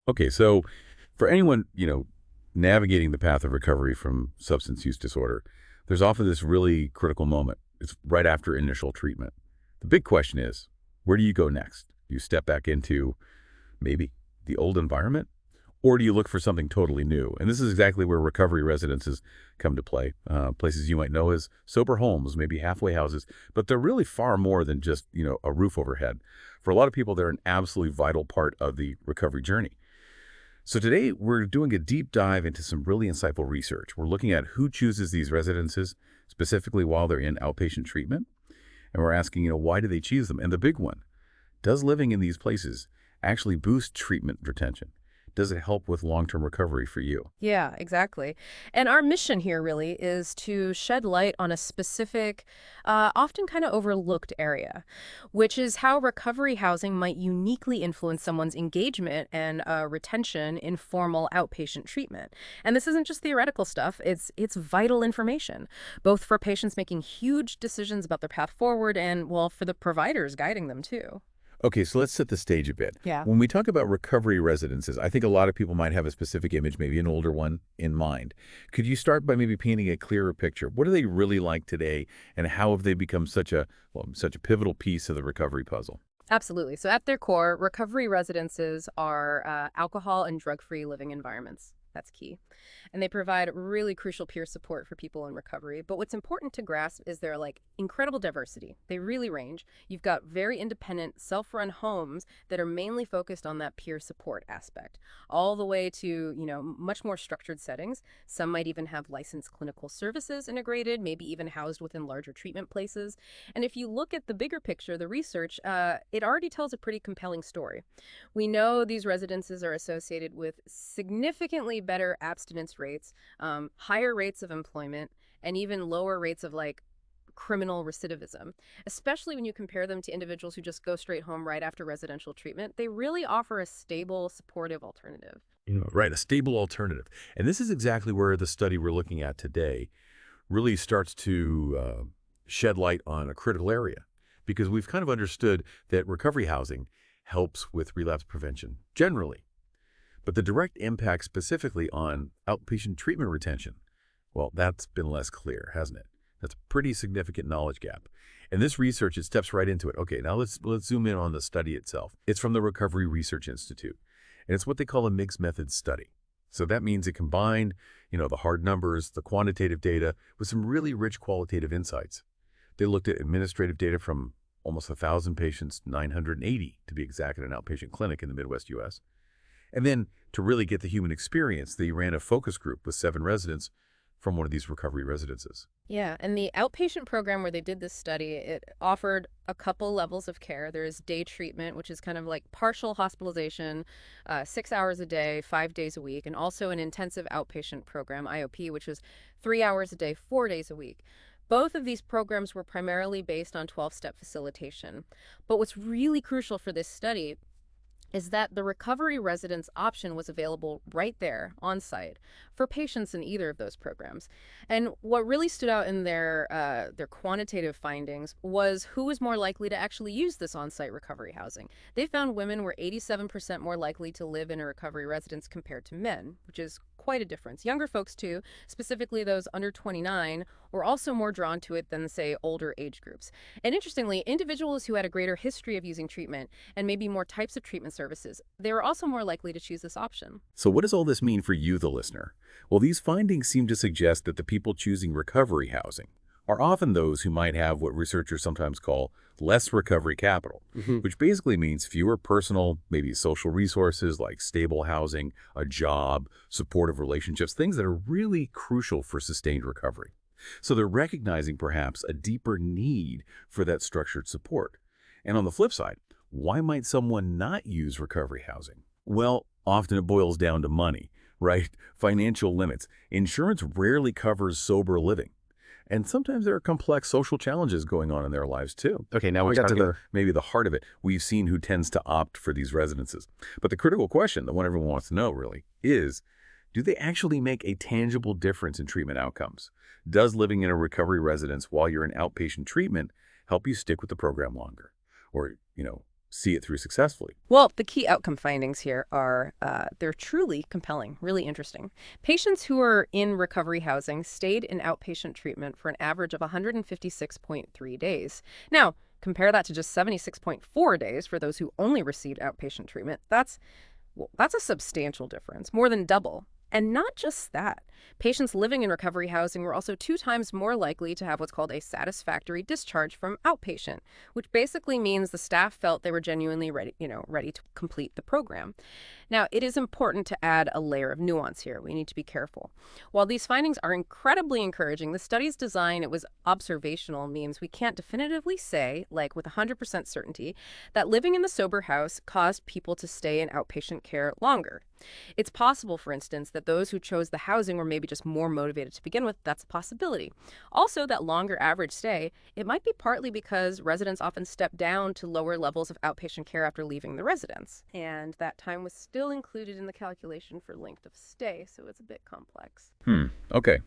Okay, so for anyone, navigating the path of recovery from substance use disorder, there's often this really critical moment. It's right after initial treatment. The big question is, where do you go next? Do you step back into maybe the old environment? Or do you look for something totally new? And this is exactly where recovery residences come to play. Places you might know as sober homes, maybe halfway houses, but they're really far more than just, a roof overhead. For a lot of people, they're an absolutely vital part of the recovery journey. So today we're doing a deep dive into some really insightful research. We're looking at who chooses these residences, specifically while they're in outpatient treatment. And we're asking, why do they choose them? And the big one, does living in these places actually boost treatment retention? Does it help with long-term recovery for you? Yeah, exactly. And our mission here really is to shed light on a specific, often kind of overlooked area, which is how recovery housing might uniquely influence someone's engagement and retention in formal outpatient treatment. And this isn't just theoretical stuff, it's vital information, both for patients making huge decisions about their path forward and, well, for the providers guiding them too. Okay, so let's set the stage a bit. Yeah. When we talk about recovery residences, I think a lot of people might have a specific image, maybe an older one, in mind. Could you start by maybe painting a clearer picture? What are they really like today, and how have they become such a pivotal piece of the recovery puzzle? Absolutely. So at their core, recovery residences are alcohol and drug-free living environments. That's key. And they provide really crucial peer support for people in recovery. But what's important to grasp is their incredible diversity. They really range. You've got very independent, self-run homes that are mainly focused on that peer support aspect, all the way to, much more structured settings. Some might even have licensed clinical services integrated, maybe even housed within larger treatment places. And if you look at the bigger picture, the research, it already tells a pretty compelling story. We know these residences are associated with significantly better abstinence rates, higher rates of employment, and even lower rates of criminal recidivism, especially when you compare them to individuals who just go straight home right after residential treatment. They really offer a stable, supportive alternative. Right, a stable alternative. And this is exactly where the study we're looking at today really starts to shed light on a critical area, because we've kind of understood that recovery housing helps with relapse prevention generally. But the direct impact specifically on outpatient treatment retention, well, that's been less clear, hasn't it? That's a pretty significant knowledge gap. And this research, it steps right into it. Okay, now let's zoom in on the study itself. It's from the Recovery Research Institute, and it's what they call a mixed methods study. So that means it combined, the hard numbers, the quantitative data, with some really rich qualitative insights. They looked at administrative data from almost 1,000 patients, 980 to be exact, at an outpatient clinic in the Midwest U.S. And then to really get the human experience, they ran a focus group with 7 residents from one of these recovery residences. Yeah, and the outpatient program where they did this study, it offered a couple levels of care. There is day treatment, which is kind of like partial hospitalization, 6 hours a day, 5 days a week, and also an intensive outpatient program, IOP, which was 3 hours a day, 4 days a week. Both of these programs were primarily based on 12-step facilitation. But what's really crucial for this study is that the recovery residence option was available right there on site for patients in either of those programs. And what really stood out in their quantitative findings was who was more likely to actually use this on-site recovery housing. They found women were 87% more likely to live in a recovery residence compared to men, which is quite a difference. Younger folks, too, specifically those under 29, were also more drawn to it than, say, older age groups. And interestingly, individuals who had a greater history of using treatment and maybe more types of treatment services, they were also more likely to choose this option. So what does all this mean for you, the listener? Well, these findings seem to suggest that the people choosing recovery housing are often those who might have what researchers sometimes call less recovery capital, which basically means fewer personal, maybe social resources like stable housing, a job, supportive relationships, things that are really crucial for sustained recovery. So they're recognizing perhaps a deeper need for that structured support. And on the flip side, why might someone not use recovery housing? Well, often it boils down to money, right? Financial limits. Insurance rarely covers sober living. And sometimes there are complex social challenges going on in their lives, too. Okay, now we got to maybe the heart of it. We've seen who tends to opt for these residences. But the critical question, the one everyone wants to know, really, is, do they actually make a tangible difference in treatment outcomes? Does living in a recovery residence while you're in outpatient treatment help you stick with the program longer? Or, see it through successfully. Well, the key outcome findings here are they're truly compelling, really interesting. Patients who are in recovery housing stayed in outpatient treatment for an average of 156.3 days. Now, compare that to just 76.4 days for those who only received outpatient treatment. That's a substantial difference, more than double. And not just that. Patients living in recovery housing were also 2 times more likely to have what's called a satisfactory discharge from outpatient, which basically means the staff felt they were genuinely ready to complete the program. Now, it is important to add a layer of nuance here. We need to be careful. While these findings are incredibly encouraging, the study's design, it was observational, means we can't definitively say, like with 100% certainty, that living in the sober house caused people to stay in outpatient care longer. It's possible, for instance, that those who chose the housing were maybe just more motivated to begin with. That's a possibility. Also, that longer average stay, it might be partly because residents often step down to lower levels of outpatient care after leaving the residence. And that time was still included in the calculation for length of stay, so it's a bit complex. Okay.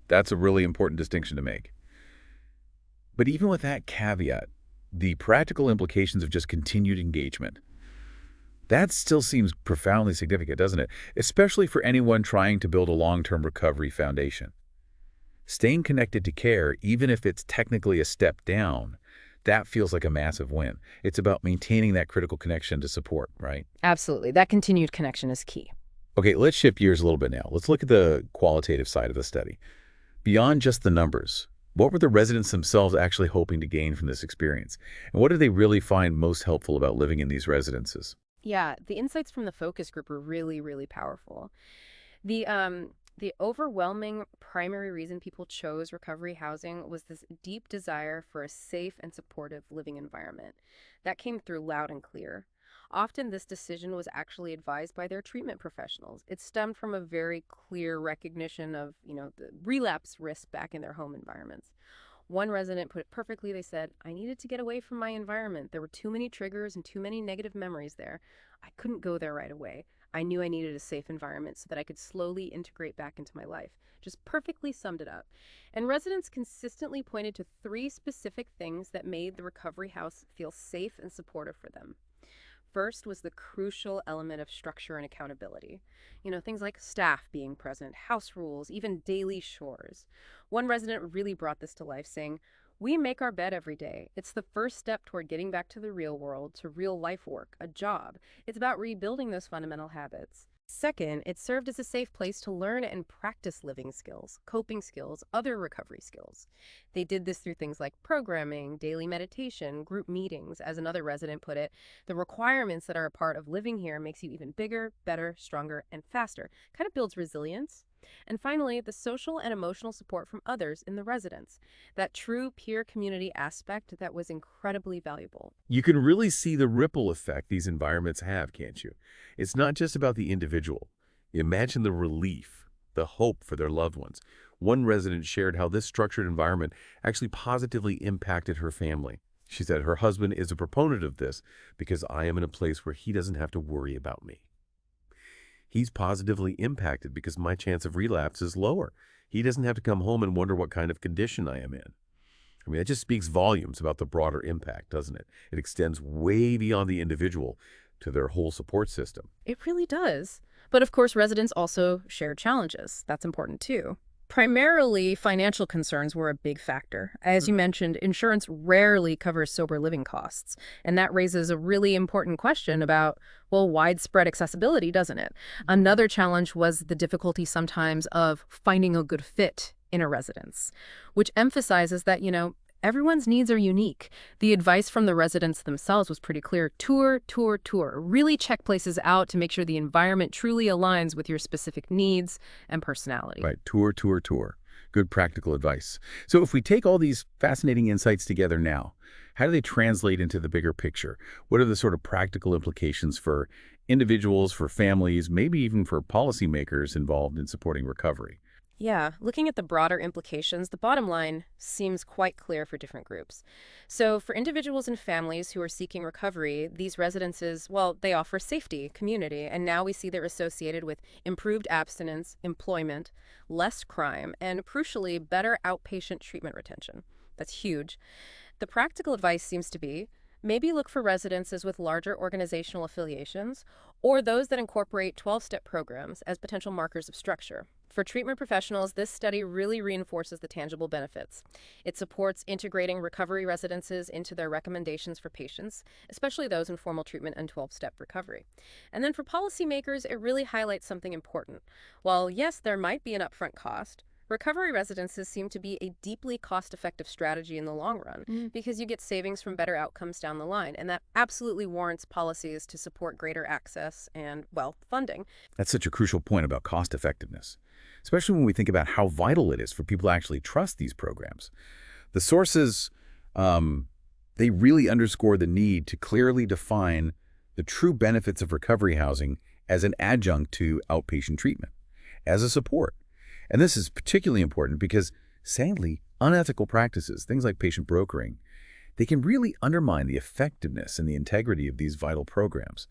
That's a really important distinction to make. But even with that caveat, the practical implications of just continued engagement, that still seems profoundly significant, doesn't it? Especially for anyone trying to build a long-term recovery foundation. Staying connected to care, even if it's technically a step down, that feels like a massive win. It's about maintaining that critical connection to support, right? Absolutely. That continued connection is key. Okay, let's shift gears a little bit now. Let's look at the qualitative side of the study. Beyond just the numbers, what were the residents themselves actually hoping to gain from this experience? And what did they really find most helpful about living in these residences? Yeah, the insights from the focus group were really, really powerful. The overwhelming primary reason people chose recovery housing was this deep desire for a safe and supportive living environment. That came through loud and clear. Often this decision was actually advised by their treatment professionals. It stemmed from a very clear recognition of, the relapse risk back in their home environments. One resident put it perfectly. They said, I needed to get away from my environment. There were too many triggers and too many negative memories there. I couldn't go there right away. I knew I needed a safe environment so that I could slowly integrate back into my life. Just perfectly summed it up. And residents consistently pointed to 3 specific things that made the recovery house feel safe and supportive for them. First was the crucial element of structure and accountability. Things like staff being present, house rules, even daily chores. One resident really brought this to life, saying, we make our bed every day. It's the first step toward getting back to the real world, to real life work, a job. It's about rebuilding those fundamental habits. Second, it served as a safe place to learn and practice living skills, coping skills, other recovery skills. They did this through things like programming, daily meditation, group meetings. As another resident put it, the requirements that are a part of living here makes you even bigger, better, stronger, and faster. Kind of builds resilience. And finally, the social and emotional support from others in the residence. That true peer community aspect that was incredibly valuable. You can really see the ripple effect these environments have, can't you? It's not just about the individual. Imagine the relief, the hope for their loved ones. One resident shared how this structured environment actually positively impacted her family. She said, her husband is a proponent of this because I am in a place where he doesn't have to worry about me. He's positively impacted because my chance of relapse is lower. He doesn't have to come home and wonder what kind of condition I am in. I mean, that just speaks volumes about the broader impact, doesn't it? It extends way beyond the individual to their whole support system. It really does. But of course, residents also shared challenges. That's important too. Primarily, financial concerns were a big factor. As you mentioned, insurance rarely covers sober living costs. And that raises a really important question about, widespread accessibility, doesn't it? Another challenge was the difficulty sometimes of finding a good fit in a residence, which emphasizes that, everyone's needs are unique. The advice from the residents themselves was pretty clear. Tour, tour, tour. Really check places out to make sure the environment truly aligns with your specific needs and personality. Right. Tour, tour, tour. Good practical advice. So if we take all these fascinating insights together now, how do they translate into the bigger picture? What are the sort of practical implications for individuals, for families, maybe even for policymakers involved in supporting recovery? Yeah, looking at the broader implications, the bottom line seems quite clear for different groups. So for individuals and families who are seeking recovery, these residences, they offer safety, community, and now we see they're associated with improved abstinence, employment, less crime, and crucially, better outpatient treatment retention. That's huge. The practical advice seems to be Maybe look for residences with larger organizational affiliations or those that incorporate 12-step programs as potential markers of structure. For treatment professionals, this study really reinforces the tangible benefits. It supports integrating recovery residences into their recommendations for patients, especially those in formal treatment and 12-step recovery. And then for policymakers, it really highlights something important. While yes, there might be an upfront cost, recovery residences seem to be a deeply cost-effective strategy in the long run because you get savings from better outcomes down the line, and that absolutely warrants policies to support greater access and, well, funding. That's such a crucial point about cost effectiveness, especially when we think about how vital it is for people to actually trust these programs. The sources, they really underscore the need to clearly define the true benefits of recovery housing as an adjunct to outpatient treatment, as a support. And this is particularly important because, sadly, unethical practices, things like patient brokering, they can really undermine the effectiveness and the integrity of these vital programs,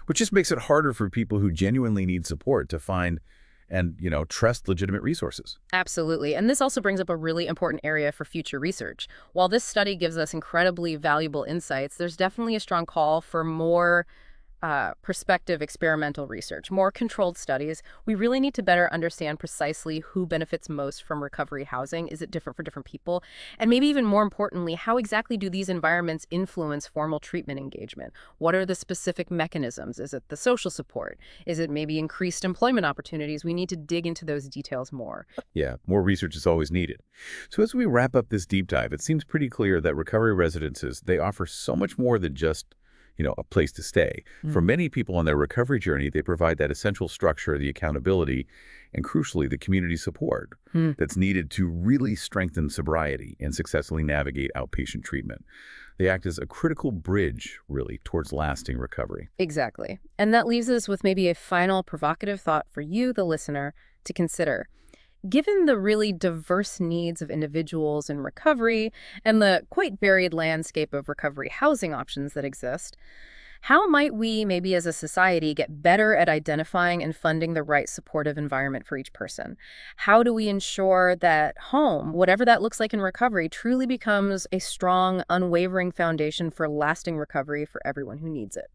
which just makes it harder for people who genuinely need support to find and, trust legitimate resources. Absolutely. And this also brings up a really important area for future research. While this study gives us incredibly valuable insights, there's definitely a strong call for more prospective experimental research, more controlled studies. We really need to better understand precisely who benefits most from recovery housing. Is it different for different people? And maybe even more importantly, how exactly do these environments influence formal treatment engagement? What are the specific mechanisms? Is it the social support? Is it maybe increased employment opportunities? We need to dig into those details more. Yeah, more research is always needed. So as we wrap up this deep dive, it seems pretty clear that recovery residences, they offer so much more than just a place to stay. For many people on their recovery journey, they provide that essential structure, the accountability, and crucially, the community support that's needed to really strengthen sobriety and successfully navigate outpatient treatment. They act as a critical bridge, really, towards lasting recovery. Exactly. And that leaves us with maybe a final provocative thought for you, the listener, to consider. Given the really diverse needs of individuals in recovery and the quite varied landscape of recovery housing options that exist, how might we, maybe as a society, get better at identifying and funding the right supportive environment for each person? How do we ensure that home, whatever that looks like in recovery, truly becomes a strong, unwavering foundation for lasting recovery for everyone who needs it?